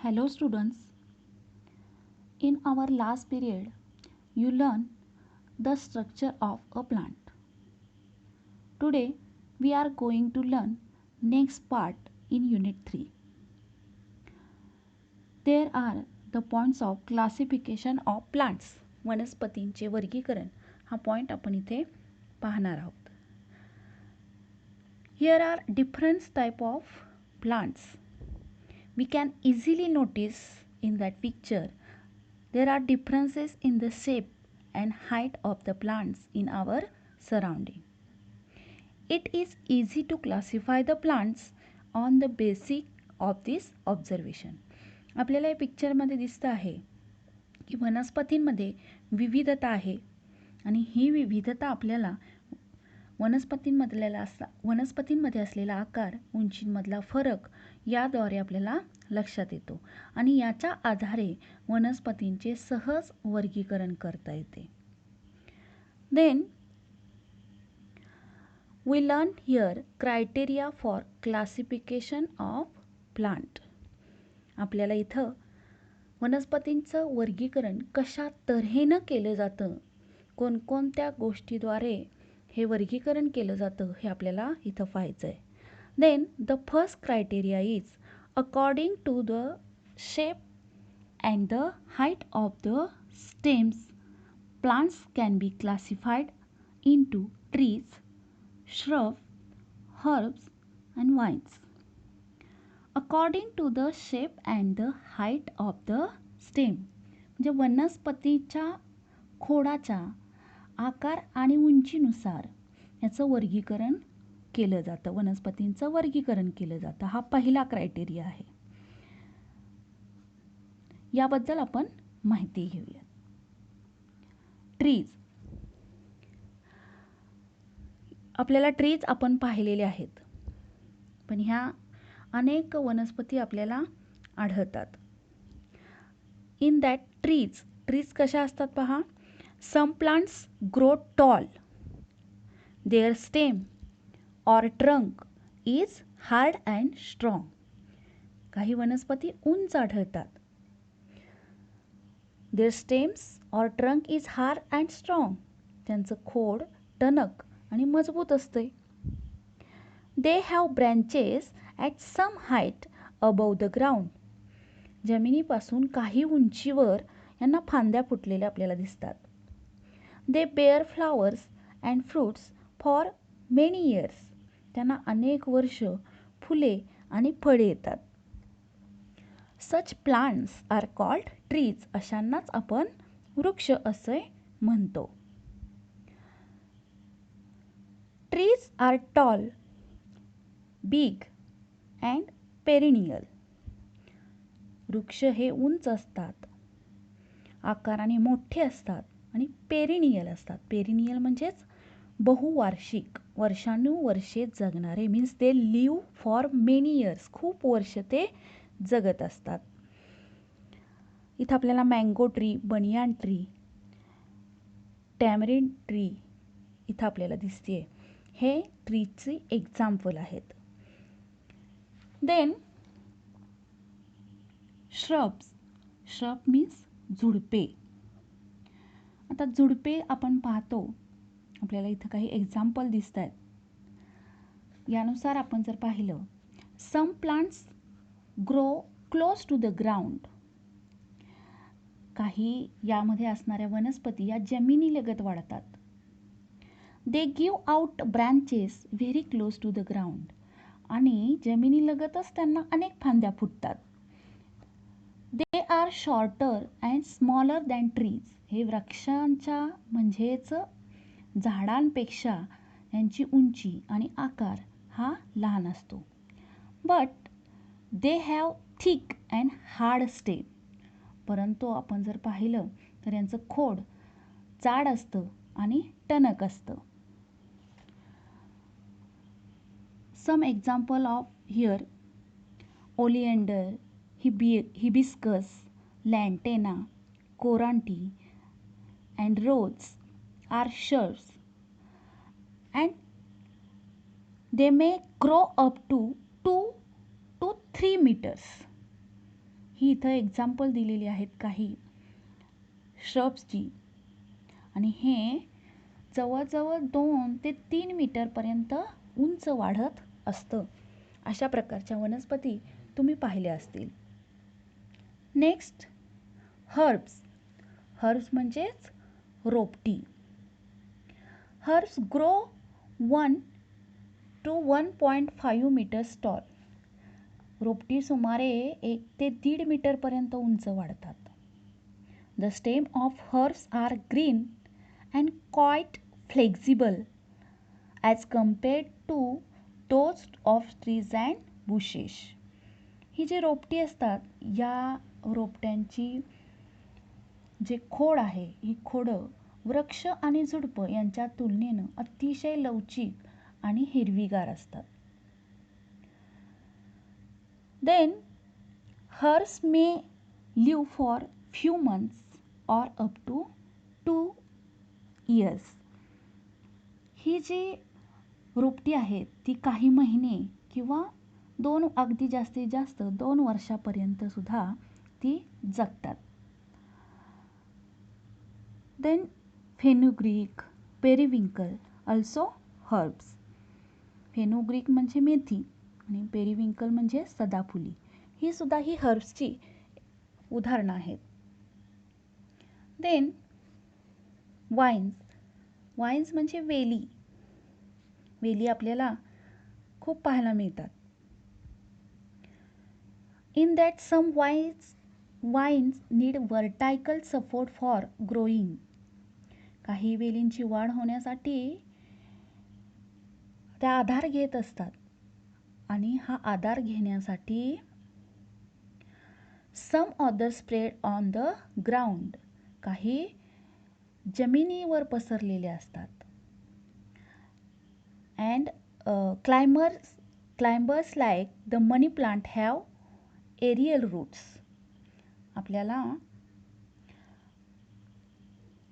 Hello students. In our last period, you learned the structure of a plant. Today, we are going to learn next part in unit 3. There are the points of classification of plants. वनस्पतींचे वर्गीकरण हा point आपण इथे पाहणार आहोत. Here are different type of plants. We can easily notice in that picture there are differences in the shape and height of the plants in our surrounding. It is easy to classify the plants on the basis of this observation. आपल्याला या पिक्चरमध्ये दिसतं आहे की वनस्पतींमध्ये विविधता आहे आणि ही विविधता आपल्याला वनस्पतींमध्ये असलेला आकार, उंचीमधला फरक याद्वारे आपल्याला लक्षात येतो आणि याच्या आधारे वनस्पतींचे सहज वर्गीकरण करता येते. Then we learn here criteria for classification of plant. आपल्याला इथं वनस्पतींचं वर्गीकरण कशा तऱ्हेनं केलं जातं, कोणकोणत्या गोष्टीद्वारे हे वर्गीकरण केलं जातं हे आपल्याला इथं पाहायचं आहे. Then the first criteria is according to the shape and the height of the stems, plants can be classified into trees, shrubs, herbs and vines. According to the shape and the height of the stem, म्हणजे वनस्पतीच्या खोडाच्या आकार आणि उंचीनुसार याचं वर्गीकरण केलं जातं, वनस्पतींचं वर्गीकरण केलं जातं. हा पहिला क्रायटेरिया आहे. याबद्दल आपण माहिती घेऊया. ट्रीज. आपल्याला ट्रीज आपण पाहिलेले आहेत, पण ह्या अनेक वनस्पती आपल्याला आढळतात. इन दॅट ट्रीज कशा असतात पहा. Some plants grow tall, their stem or trunk is hard and strong. काही वनस्पती उंच आढळतात. Their stems or trunk is hard and strong. त्यांचं खोड टणक आणि मजबूत असते. They have branches at some height above the ground. जमिनीपासून काही उंचीवर यांना फांद्या फुटलेल्या आपल्याला दिसतात. They bear flowers and fruits for many years. त्यांना अनेक वर्ष फुले आणि फळे येतात. Such plants are called trees. अशांनाच आपण वृक्ष असे म्हणतो. Trees are tall, big and perennial. वृक्ष हे उंच असतात, आकाराने मोठे असतात आणि पेरिनियल असतात. पेरिनियल म्हणजेच बहुवार्षिक, वर्षानुवर्षे जगणारे. Means they live for many years. खूप वर्ष ते जगत असतात. इथं आपल्याला mango tree, banyan tree, tamarind tree इथं आपल्याला दिसते. हे ट्रीची एक्झाम्पल आहेत. Then shrubs. श्रब मीन्स झुडपे. आता झुडपे आपण पाहतो, आपल्याला इथं काही एक्झाम्पल दिसत आहेत. यानुसार आपण जर पाहिलं, some plants grow close to the ground. काही यामध्ये असणाऱ्या वनस्पती या जमिनीलगत वाढतात. They give out branches very close to the ground. आणि जमिनीलगतच त्यांना अनेक फांद्या फुटतात. They are shorter and smaller than trees. हे वृक्षांच्या म्हणजेच झाडांपेक्षा यांची उंची आणि आकार हा लहान असतो. But they have thick and hard stem. परंतु आपण जर पाहिलं तर यांचं खोड जाड असतं आणि टणक असतं. Some example of here oleander, hibiscus, lantana, coranti and rose are shrubs and they may grow up to 2 to 3 meters. ही इथं एक्झाम्पल दिलेली आहेत काही श्रब्सची, आणि हे जवळजवळ 2 ते 3 मीटरपर्यंत उंच वाढत असतं. अशा प्रकारच्या वनस्पती तुम्ही पाहिल्या असतील. Next, herbs. हर्ब्स म्हणजेच रोपटी. Herbs grow 1 to 1.5 meters tall. रोपटी सुमारे 1 ते 1.5 मीटरपर्यंत उंच वाढतात. The stem of herbs are green and quite flexible as compared to those of trees and bushes. ही जी रोपटी असतात, या रोपट्यांची जे खोड आहे, ही खोडं वृक्ष आणि झुडपं यांच्या तुलनेनं अतिशय लवचिक आणि हिरवीगार असतात. Then herbs may live for few months or up to 2 years. ही जी रोपटी आहेत ती काही महिने किंवा अगदी जास्तीत जास्त 2 वर्षापर्यंत सुद्धा ती जगतात. Then fenugreek, periwinkle also herbs. Fenugreek म्हणजे मेथी आणि पेरिविंकल म्हणजे सदाफुली. ही सुद्धा ही हर्ब्सची उदाहरणं आहेत. Then wines. वाईन्स म्हणजे वेली. वेली आपल्याला खूप पाहायला मिळतात. In that some vines need vertical support for growing. काही वेलींची वाढ होण्यासाठी त्या आधार घेत असतात, आणि हा आधार घेण्यासाठी some other spread on the ground. काही जमिनीवर पसरलेले असतात. And climbers like the money plant have aerial roots. आपल्याला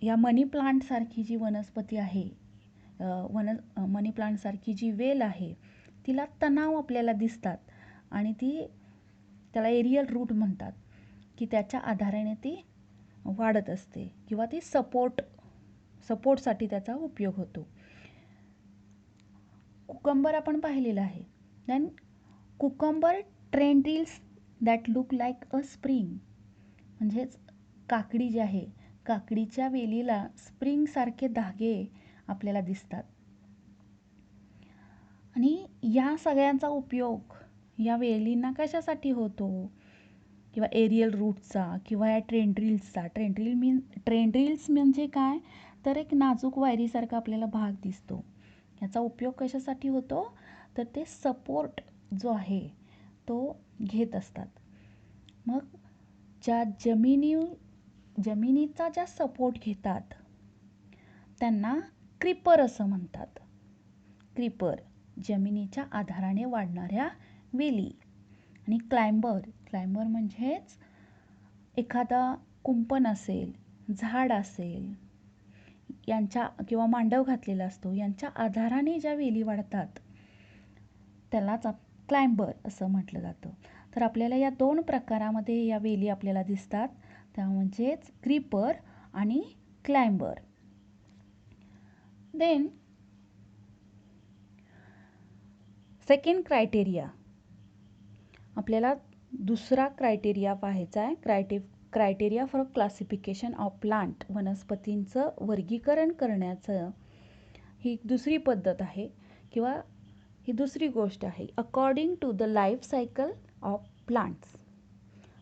या मनी प्लांटसारखी जी वनस्पती आहे, मनी प्लांटसारखी जी वेल आहे, तिला तणाव आपल्याला दिसतात, आणि त्याला एरियल रूट म्हणतात, की त्याच्या आधाराने ती वाढत असते किंवा ती सपोर्टसाठी त्याचा उपयोग होतो. कुकंबर आपण पाहिलेलं आहे. Then cucumber tendrils that look like a spring. म्हणजेच काकडी जी आहे, काकडीच्या वेलीला स्प्रिंगसारखे धागे आपल्याला दिसतात. आणि या सगळ्यांचा उपयोग या वेलींना कशासाठी होतो, किंवा एरियल रूटचा किंवा या ट्रेंड्रिल्सचा. ट्रेंड्रिल्स म्हणजे काय, तर एक नाजूक वायरीसारखा आपल्याला भाग दिसतो. याचा उपयोग कशासाठी होतो, तर ते सपोर्ट जो आहे तो घेत असतात. मग ज्या जमिनीचा ज्या सपोर्ट घेतात त्यांना क्रीपर असं म्हणतात. क्रीपर जमिनीच्या आधाराने वाढणाऱ्या वेली. आणि क्लाइंबर म्हणजेच एखादा कुंपण असेल, झाड असेल, यांच्या किंवा मांडव घातलेला असतो, यांच्या आधाराने ज्या वेली वाढतात त्यालाच क्लाइंबर असं म्हटलं जातं. तर आपल्याला या 2 प्रकारामध्ये या वेली आपल्याला दिसतात, त्या म्हणजेच क्रीपर आणि क्लाइंबर. Then second criteria. आपल्याला दुसरा क्रायटेरिया पाहायचा आहे. Criteria for classification of plant. वनस्पतींचं वर्गीकरण करण्याचं ही दुसरी पद्धत आहे किंवा ही दुसरी गोष्ट आहे. According to the life cycle of plants.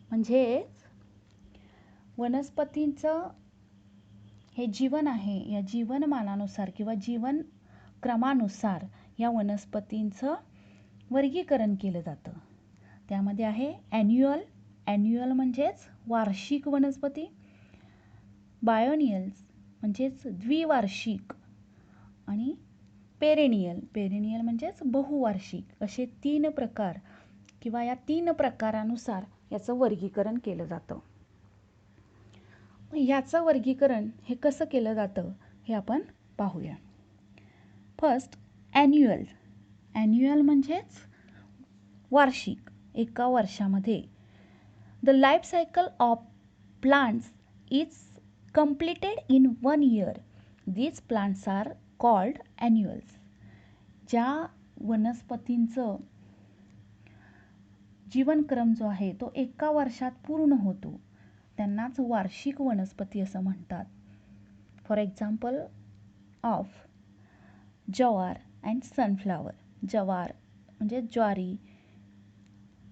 म्हणजे वनस्पतींचं हे जीवन आहे, या जीवनमानानुसार किंवा जीवन क्रमानुसार या वनस्पतींचं वर्गीकरण केलं जातं. त्यामध्ये आहे ॲन्युअल म्हणजेच वार्षिक वनस्पती, बायोनियल्स म्हणजेच द्विवार्षिक, आणि पेरेनियल म्हणजेच बहुवार्षिक. असे 3 प्रकार किंवा या 3 प्रकारानुसार याचं वर्गीकरण केलं जातं. याचं वर्गीकरण हे कसं केलं जातं हे आपण पाहूया. फर्स्ट, ॲन्युअल म्हणजेच वार्षिक. एका वर्षामध्ये The life cycle of plants is completed in 1 year. These plants are called annuals. ज्या वनस्पतींचं जीवनक्रम जो आहे तो एका वर्षात पूर्ण होतो त्यांनाच वार्षिक वनस्पती असं म्हणतात. फॉर एक्झाम्पल ऑफ जवार अँड सनफ्लावर. जवार म्हणजे ज्वारी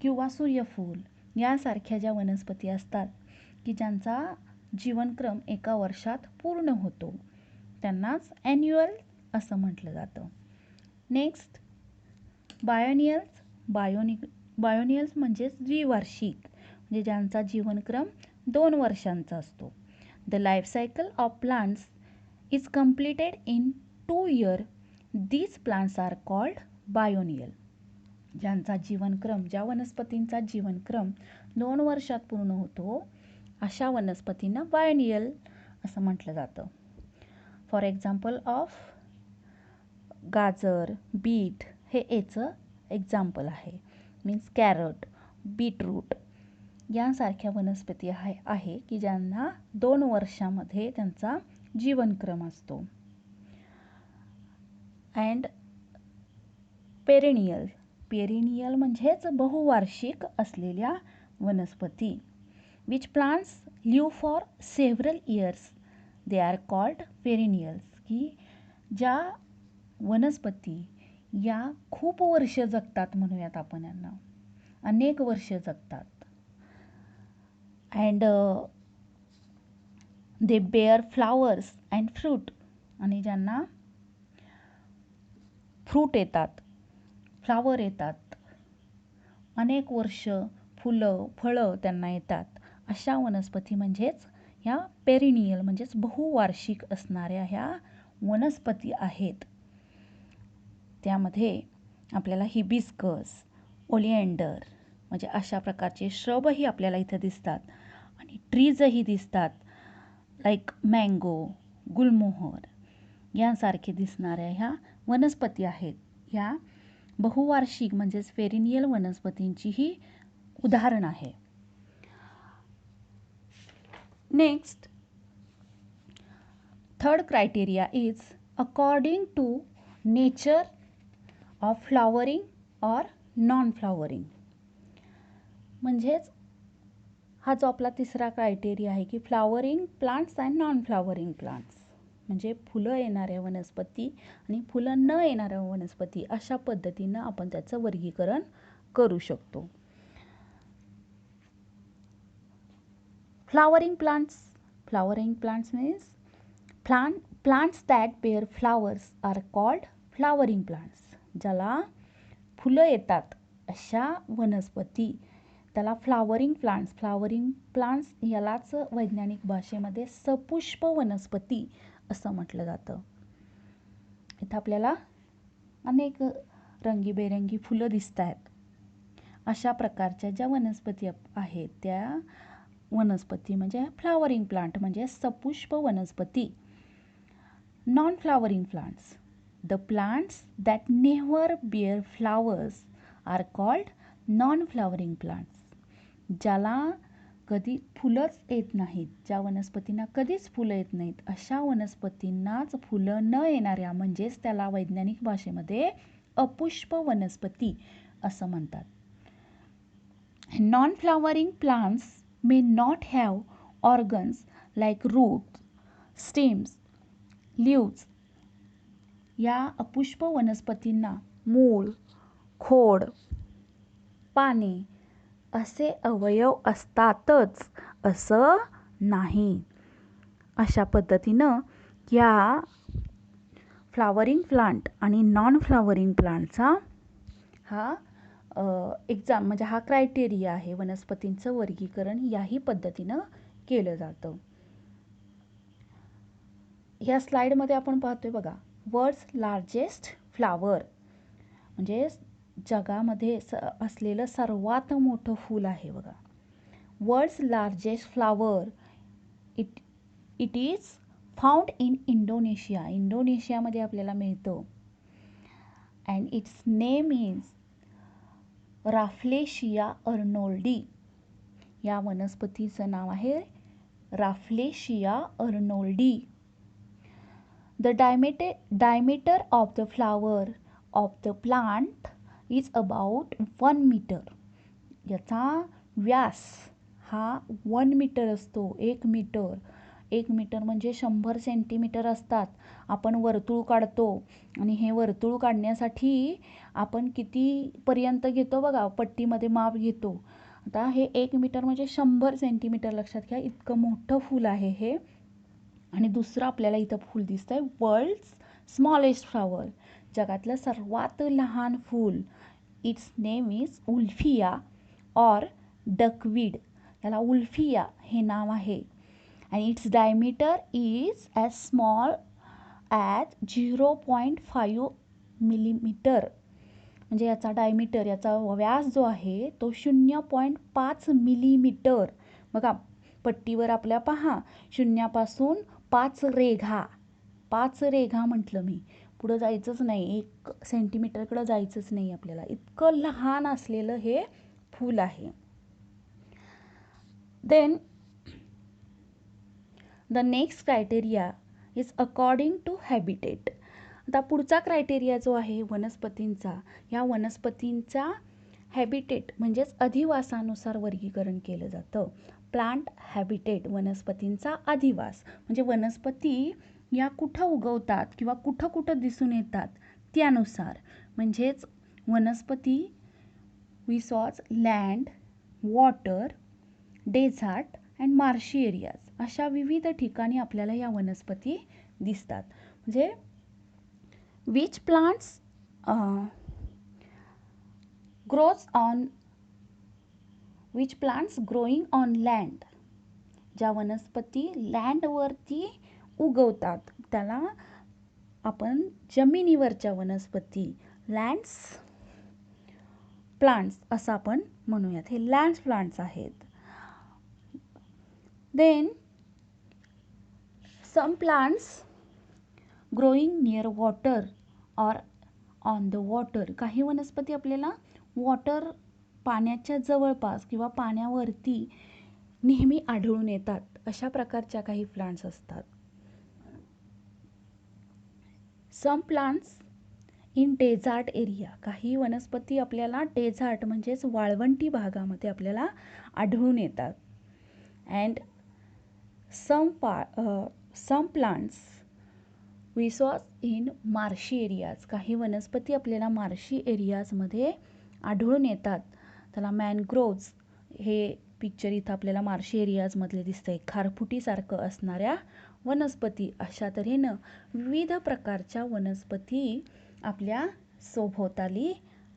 किंवा सूर्यफूल यासारख्या ज्या वनस्पती असतात की ज्यांचा जीवनक्रम एका वर्षात पूर्ण होतो त्यांनाच ॲन्युअल असं म्हटलं जातं. नेक्स्ट बायोनियल्स. बायोनियल्स म्हणजेच द्विवार्षिक म्हणजे ज्यांचा जीवनक्रम 2 वर्षांचा असतो. The life cycle of plants is completed in 2 years. These plants are called biennial. ज्यांचा जीवनक्रम ज्या वनस्पतींचा जीवनक्रम 2 वर्षात पूर्ण होतो अशा वनस्पतींना बायोनियल असं म्हटलं जातं. फॉर एक्झाम्पल ऑफ गाजर, बीट हे याचं एक्झाम्पल आहे. मीन्स कॅरट, बीटरूट यांसारख्या वनस्पती आहे की ज्यांना 2 वर्षामध्ये त्यांचा जीवनक्रम असतो. And perennial. पेरेनियल म्हणजेच बहुवार्षिक असलेल्या वनस्पती. Which plants live for several years. They are called perennials. की ज्या वनस्पती या खूप वर्ष जगतात म्हणूयात आपण यांना, अनेक वर्ष जगतात. And they bear flowers and fruit. आणि ज्यांना फ्रूट येतात, फ्लावर येतात, अनेक वर्ष फुलं फळं त्यांना येतात अशा वनस्पती म्हणजेच ह्या पेरिनियल म्हणजेच बहुवार्षिक असणाऱ्या ह्या वनस्पती आहेत. त्यामध्ये आपल्याला हिबिस्कस, ओलिएंडर म्हणजे अशा प्रकारचे श्रबही आपल्याला इथं दिसतात आणि ट्रीजही दिसतात. लाईक मँगो, गुलमोहर यांसारखे दिसणाऱ्या ह्या वनस्पती आहेत. ह्या बहुवार्षिक म्हणजेच पेरिनियल वनस्पतींची ही उदाहरण आहे. Next third criteria is according to nature of flowering or non flowering. म्हणजेच हा जो आपला तिसरा क्रायटेरिया आहे की flowering plants and non flowering plants. म्हणजे फुलं येणाऱ्या वनस्पती आणि फुलं न येणाऱ्या वनस्पती अशा पद्धतीनं आपण त्याचं वर्गीकरण करू शकतो. Flowering plants means plants that bear flowers are called flowering plants. ज्याला फुलं येतात अशा वनस्पती त्याला फ्लॉवरिंग प्लांट्स यालाच वैज्ञानिक भाषेमध्ये सपुष्प वनस्पती असं म्हटलं जातं. इथं आपल्याला अनेक रंगीबेरंगी फुलं दिसत आहेत. अशा प्रकारच्या ज्या वनस्पती आहेत त्या वनस्पती म्हणजे फ्लॉवरिंग प्लांट म्हणजे सपुष्प वनस्पती. Non flowering plants. The plants that never bear flowers are called non flowering plants. ज्याला कधी फुलंच येत नाहीत, ज्या वनस्पतींना कधीच फुलं येत नाहीत अशा वनस्पतींनाच फुलं न येणाऱ्या म्हणजेच त्याला वैज्ञानिक भाषेमध्ये अपुष्प वनस्पती असं म्हणतात. Non flowering plants may not have organs like root, stems, leaves. या अपुष्प वनस्पतींना मूळ, खोड, पाने असे अवयव असतातच असं नाही. अशा पद्धतीनं या फ्लॉवरिंग प्लांट आणि नॉन फ्लॉवरिंग प्लांटचा हा एक्झाम म्हणजे हा क्रायटेरिया आहे. वनस्पतींचं वर्गीकरण याही पद्धतीनं केलं जातं. ह्या स्लाइडमध्ये आपण पाहतोय बघा, वर्ल्ड्स लार्जेस्ट फ्लावर म्हणजे जगामध्ये असलेलं सर्वात मोठं फूल आहे बघा. World's largest flower it is found in Indonesia. इंडोनेशियामध्ये आपल्याला मिळतं. And its name is Rafflesia arnoldii. या वनस्पतीचं नाव आहे राफ्लेशिया अर्नोल्डी. The diameter of the flower of the plant is about 1 meter. याचा व्यास हा 1 मीटर असतो. 1 मीटर. 1 मीटर म्हणजे 100 सेंटीमीटर असतात. आपण वर्तुळ काढतो आणि हे वर्तुळ काढण्यासाठी आपण कितीपर्यंत घेतो बघा, पट्टीमध्ये माप घेतो. आता हे 1 मीटर म्हणजे 100 सेंटीमीटर, लक्षात घ्या. इतकं मोठं फूल आहे हे. आणि दुसरं आपल्याला इथं फूल दिसतंय, वर्ल्ड्स स्मॉलेस्ट फ्लॉवर, जगातलं सर्वात लहान फूल. Its name is Wolffia or duckweed. याला उल्फिया हे नाव आहे. आणि its diameter is as small as 0.5 millimetre. म्हणजे याचा डायमीटर, याचा व्यास जो आहे तो 0.5 मिलीमीटर. बघा पट्टीवर आपल्या पहा, शून्यापासून 5 रेघा. 5 रेघा म्हटलं मी, पुढं जायचंच नाही, 1 सेंटीमीटरकडं जायचंच नाही आपल्याला. इतकं लहान असलेलं हे फूल आहे. Then the next criteria is according to habitat. आता पुढचा क्रायटेरिया जो आहे वनस्पतींचा, या वनस्पतींचा हॅबिटेट म्हणजेच अधिवासानुसार वर्गीकरण केलं जातं. प्लांट हॅबिटेट, वनस्पतींचा अधिवास, म्हणजे वनस्पती या कुठं उगवतात किंवा कुठं कुठं दिसून येतात त्यानुसार. म्हणजेच वनस्पती which is land, water, desert and marshy areas, अशा विविध ठिकाणी आपल्याला या वनस्पती दिसतात. म्हणजे which plants growing on land, ज्या वनस्पती लँडवरती उगवतात त्याला आपण जमिनीवरच्या वनस्पती, लँड्स प्लांट्स असं आपण म्हणूयात. हे लँड प्लांट्स आहेत. Then some plants growing near water or on the water. काही वनस्पती आपल्याला वॉटर, पाण्याच्या जवळपास किंवा पाण्यावरती नेहमी आढळून येतात. अशा प्रकारच्या काही प्लांट्स असतात. Some plants in desert area. काही वनस्पती आपल्याला डेझर्ट म्हणजेच वाळवंटी भागामध्ये आपल्याला आढळून येतात. And some plants which is in marshy areas. काही वनस्पती आपल्याला मार्शी एरियाजमध्ये आढळून येतात. त्याला मॅनग्रोव्ज, हे पिक्चर इथं आपल्याला मार्शी एरियाजमधले दिसतंय, खारफुटीसारखं असणाऱ्या वनस्पती. अशा तऱ्हेनं विविध प्रकारच्या वनस्पती आपल्या सभोवताली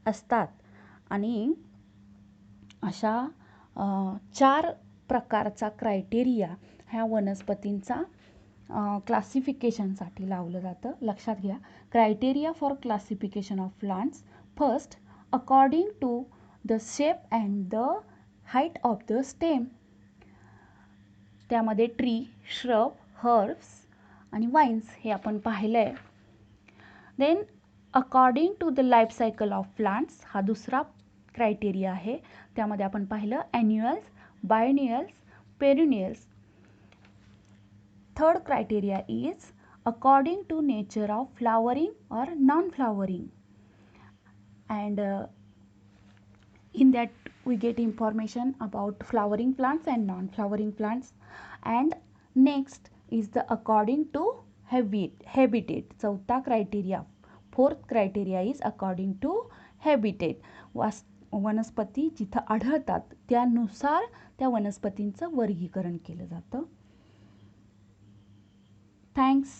असतात. आणि अशा 4 प्रकारचा क्रायटेरिया ह्या वनस्पतींचा क्लासिफिकेशनसाठी लावलं जातं. लक्षात घ्या. Criteria for classification of plants. First, according to the shape and the height of the stem. त्यामध्ये ट्री, श्रब, हर्ब्स आणि वाईन्स हे आपण पाहिलं आहे. Then according to the life cycle of plants, हा दुसरा क्रायटेरिया आहे. त्यामध्ये आपण पाहिलं annuals, biennials, perennials. Third criteria is according to nature of flowering or non-flowering, and in that we get information about flowering plants and non-flowering plants. And next is the according to habitat. चौथा criteria, fourth criteria is according to habitat. वनस्पती जिथं आढळतात त्यानुसार त्या वनस्पतींचं वर्गीकरण केलं जातं. Thanks.